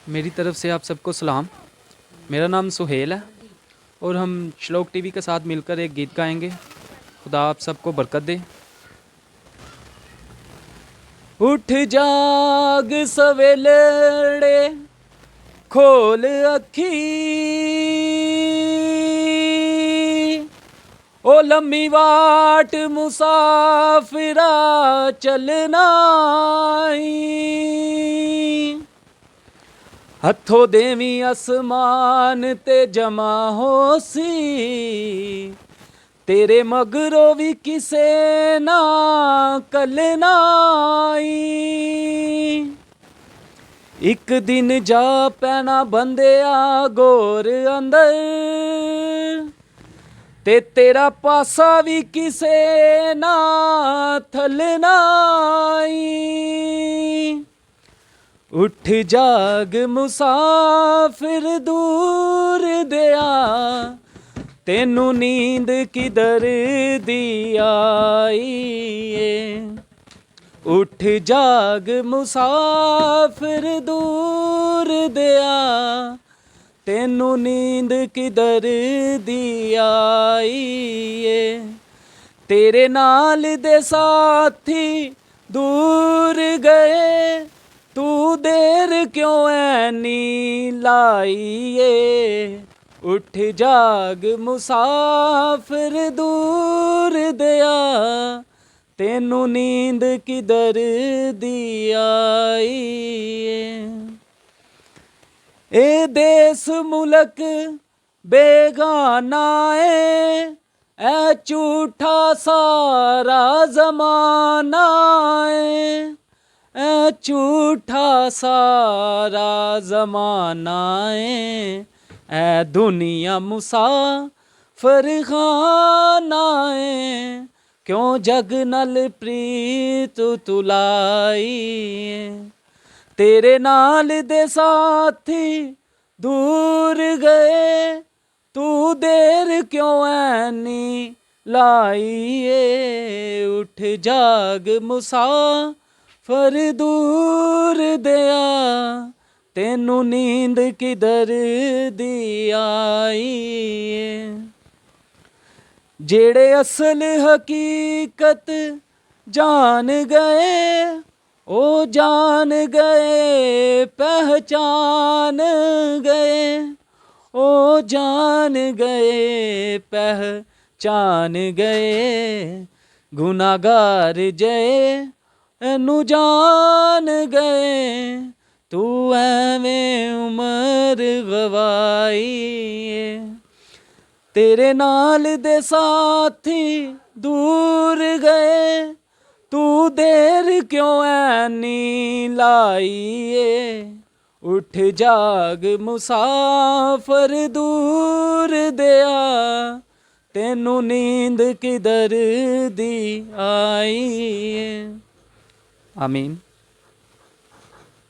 मेरी तरफ से आप सबको सलाम। मेरा नाम सुहेल है और हम श्लोक टीवी के साथ मिलकर एक गीत गाएंगे। खुदा आप सबको बरकत दे। उठ जाग सवेलड़े खोल अखी, ओ लम्मी वाट मुसाफिरा चलना हथों देवी आसमान ते जमा हो सी, तेरे मगरों भी किसे ना कलना एक दिन जा पैना बंदिया गोर अंदर, ते तेरा पासा भी किसे ना थलना उठ जाग मुसाफिर दूर दया, तेनू नींद किधर दी आई उठ जाग मुसाफिर दूर दया, तेनू नींद किधर दी आई तेरे नाल दे साथी दूर गए, तू देर क्यों ऐनी लाइए उठ जाग मुसाफिर दूर दया, तेनू नींद किधर दी आई ए देश मुल्क बेगाना ए झूठा सारा जमाना ए झूठा सारा जमाना ए दुनिया मुसाफिर खाना क्यों जग नल प्रीत तुलाई तेरे नाल दे साथी दूर गए, तू देर क्यों ऐनी लाइए उठ जाग मुसाफिर दूर दया, तेनू नींद किधर दी आई जेड़े असल हकीकत जान गए, ओ जान गए पहचान गए, ओ जान गए पहचान गए गुनाहगार जय एनू जान गए, तू एवें उमर गवाई तेरे नाल दे साथी दूर गए, तू देर क्यों ऐनी लाइए उठ जाग मुसाफिर दूर दया, तेनू नींद किधर दी आई आमीन।